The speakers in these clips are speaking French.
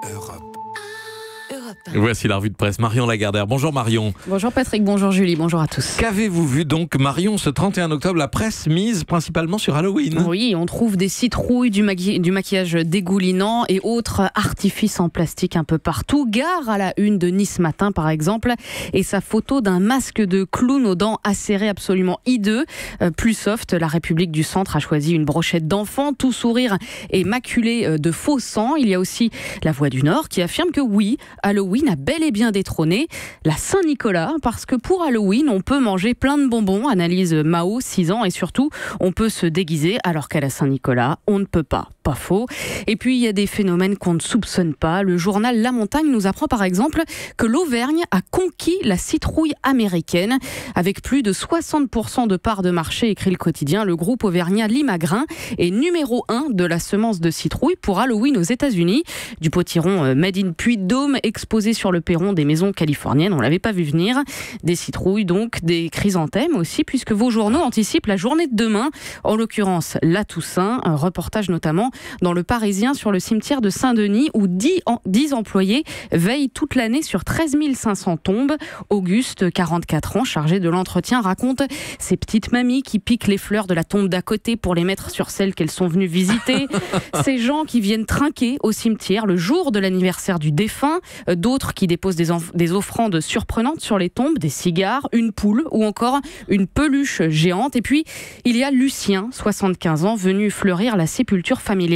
Europe. Voici la revue de presse. Marion Lagardère. Bonjour Marion. Bonjour Patrick, bonjour Julie, bonjour à tous. Qu'avez-vous vu donc Marion ce 31 octobre? La presse mise principalement sur Halloween. Oui, on trouve des citrouilles, du maquillage dégoulinant et autres artifices en plastique un peu partout. Gare à la une de Nice Matin par exemple, et sa photo d'un masque de clown aux dents acérées absolument hideux. Plus soft, la République du Centre a choisi une brochette d'enfants, tout sourire et maculé de faux sang. Il y a aussi La Voix du Nord qui affirme que oui, Halloween a bel et bien détrôné la Saint-Nicolas, parce que pour Halloween, on peut manger plein de bonbons, analyse Mao, 6 ans, et surtout, on peut se déguiser, alors qu'à la Saint-Nicolas, on ne peut pas. Pas faux. Et puis, il y a des phénomènes qu'on ne soupçonne pas. Le journal La Montagne nous apprend par exemple que l'Auvergne a conquis la citrouille américaine. Avec plus de 60% de parts de marché, écrit le quotidien, le groupe auvergnat Limagrin est numéro 1 de la semence de citrouille pour Halloween aux États-Unis. Du potiron made in Puy-de-Dôme exposé sur le perron des maisons californiennes, on l'avait pas vu venir. Des citrouilles donc, des chrysanthèmes aussi, puisque vos journaux anticipent la journée de demain, en l'occurrence la Toussaint. Un reportage notamment dans Le Parisien sur le cimetière de Saint-Denis où 10 employés veillent toute l'année sur 13 500 tombes. Auguste, 44 ans, chargé de l'entretien, raconte ces petites mamies qui piquent les fleurs de la tombe d'à côté pour les mettre sur celles qu'elles sont venues visiter. Ces gens qui viennent trinquer au cimetière le jour de l'anniversaire du défunt. D'autres qui déposent des offrandes surprenantes sur les tombes, des cigares, une poule ou encore une peluche géante. Et puis, il y a Lucien, 75 ans, venu fleurir la sépulture familiale.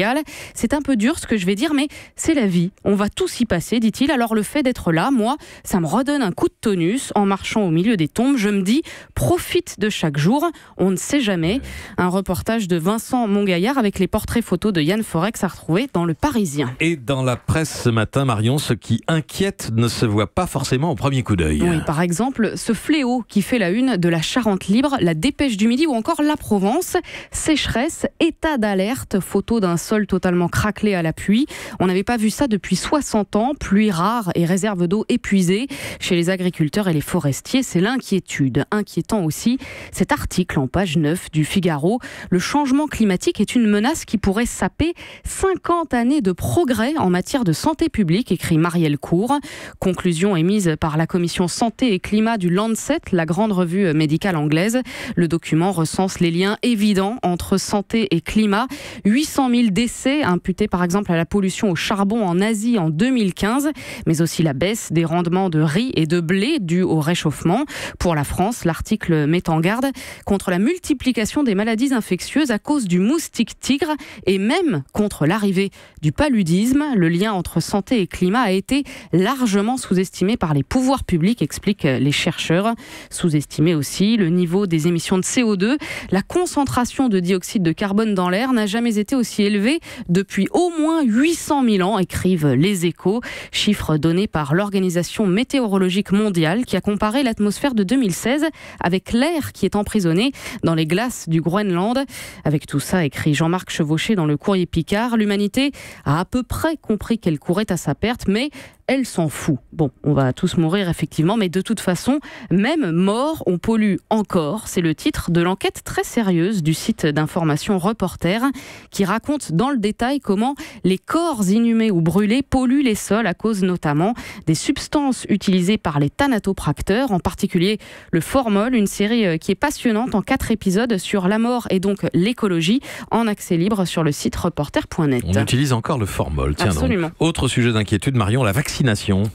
C'est un peu dur ce que je vais dire, mais c'est la vie. On va tous y passer, dit-il. Alors le fait d'être là, moi, ça me redonne un coup de tonus. En marchant au milieu des tombes, je me dis, profite de chaque jour. On ne sait jamais. Un reportage de Vincent Mongaillard avec les portraits photos de Yann Forex à retrouver dans Le Parisien. Et dans la presse ce matin, Marion, ce qui inquiète ne se voit pas forcément au premier coup d'œil. Oui, par exemple, ce fléau qui fait la une de la Charente Libre, la Dépêche du Midi ou encore La Provence. Sécheresse, état d'alerte, photo d'un sol totalement craquelé à la pluie. On n'avait pas vu ça depuis 60 ans. Pluie rare et réserve d'eau épuisée. Chez les agriculteurs et les forestiers, c'est l'inquiétude. Inquiétant aussi, cet article en page 9 du Figaro. Le changement climatique est une menace qui pourrait saper 50 années de progrès en matière de santé publique, écrit Marielle Cour. Conclusion émise par la commission santé et climat du Lancet, la grande revue médicale anglaise. Le document recense les liens évidents entre santé et climat. 800 000 décès imputés par exemple à la pollution au charbon en Asie en 2015, mais aussi la baisse des rendements de riz et de blé due au réchauffement. Pour la France, l'article met en garde contre la multiplication des maladies infectieuses à cause du moustique tigre et même contre l'arrivée du paludisme. Le lien entre santé et climat a été largement sous-estimé par les pouvoirs publics, expliquent les chercheurs. Sous-estimé aussi le niveau des émissions de CO2. La concentration de dioxyde de carbone dans l'air n'a jamais été aussi élevée depuis au moins 800 000 ans, écrivent Les Échos. Chiffres donnés par l'Organisation météorologique mondiale qui a comparé l'atmosphère de 2016 avec l'air qui est emprisonné dans les glaces du Groenland. Avec tout ça, écrit Jean-Marc Chevauché dans le Courrier Picard, l'humanité a à peu près compris qu'elle courait à sa perte, mais elle s'en fout. Bon, on va tous mourir effectivement, mais de toute façon, même mort, on pollue encore. C'est le titre de l'enquête très sérieuse du site d'information Reporter qui raconte dans le détail comment les corps inhumés ou brûlés polluent les sols à cause notamment des substances utilisées par les thanatopracteurs, en particulier le formol, une série qui est passionnante en 4 épisodes sur la mort et donc l'écologie en accès libre sur le site reporter.net. On utilise encore le formol. Tiens Absolument. Donc. Autre sujet d'inquiétude, Marion, la vaccination.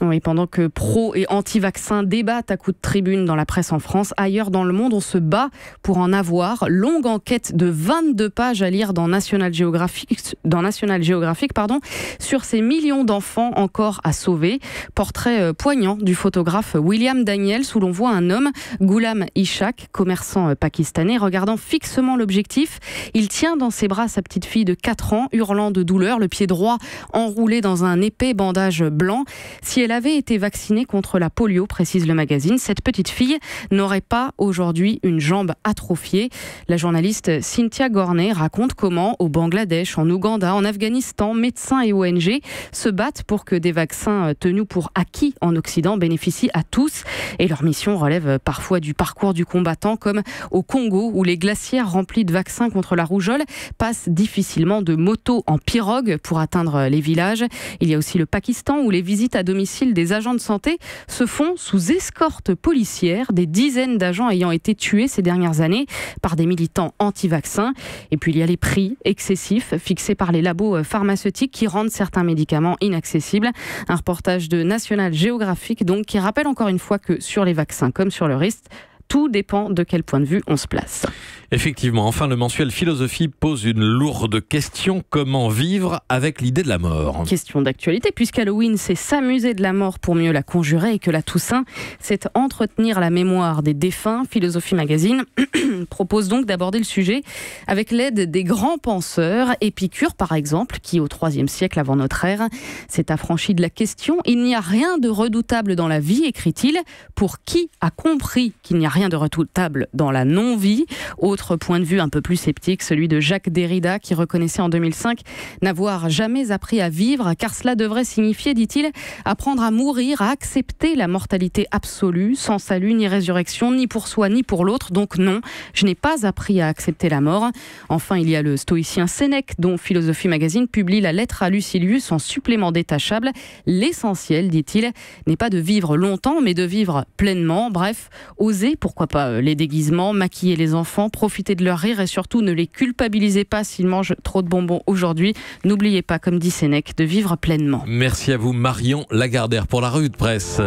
Oui, pendant que pro et anti-vaccins débattent à coups de tribune dans la presse en France, ailleurs dans le monde, on se bat pour en avoir. Longue enquête de 22 pages à lire dans National Geographic, sur ces millions d'enfants encore à sauver. Portrait poignant du photographe William Daniels où l'on voit un homme, Ghulam Ishaq, commerçant pakistanais, regardant fixement l'objectif. Il tient dans ses bras sa petite fille de 4 ans, hurlant de douleur, le pied droit enroulé dans un épais bandage blanc. Si elle avait été vaccinée contre la polio, précise le magazine, cette petite fille n'aurait pas aujourd'hui une jambe atrophiée. La journaliste Cynthia Gorney raconte comment, au Bangladesh, en Ouganda, en Afghanistan, médecins et ONG se battent pour que des vaccins tenus pour acquis en Occident bénéficient à tous. Et leur mission relève parfois du parcours du combattant, comme au Congo, où les glacières remplies de vaccins contre la rougeole passent difficilement de moto en pirogue pour atteindre les villages. Il y a aussi le Pakistan, où les visites à domicile des agents de santé se font sous escorte policière, des dizaines d'agents ayant été tués ces dernières années par des militants anti-vaccins. Et puis il y a les prix excessifs fixés par les labos pharmaceutiques qui rendent certains médicaments inaccessibles. Un reportage de National Geographic donc qui rappelle encore une fois que sur les vaccins comme sur le risque, tout dépend de quel point de vue on se place. Effectivement, enfin, le mensuel Philosophie pose une lourde question. Comment vivre avec l'idée de la mort ? Question d'actualité, puisqu'Halloween, c'est s'amuser de la mort pour mieux la conjurer et que la Toussaint, c'est entretenir la mémoire des défunts. Philosophie Magazine propose donc d'aborder le sujet avec l'aide des grands penseurs. Épicure, par exemple, qui au IIIe siècle avant notre ère s'est affranchi de la question. Il n'y a rien de redoutable dans la vie, écrit-il, pour qui a compris qu'il n'y a rien de redoutable dans la non-vie. Autre point de vue un peu plus sceptique, celui de Jacques Derrida, qui reconnaissait en 2005 n'avoir jamais appris à vivre, car cela devrait signifier, dit-il, apprendre à mourir, à accepter la mortalité absolue, sans salut ni résurrection, ni pour soi ni pour l'autre. Donc non, je n'ai pas appris à accepter la mort. Enfin, il y a le stoïcien Sénèque, dont Philosophie Magazine publie la lettre à Lucilius en supplément détachable. L'essentiel, dit-il, n'est pas de vivre longtemps, mais de vivre pleinement. Bref, oser, pourquoi pas les déguisements, maquiller les enfants, profitez de leur rire et surtout ne les culpabilisez pas s'ils mangent trop de bonbons aujourd'hui. N'oubliez pas, comme dit Sénèque, de vivre pleinement. Merci à vous Marion Lagardère pour la revue de presse.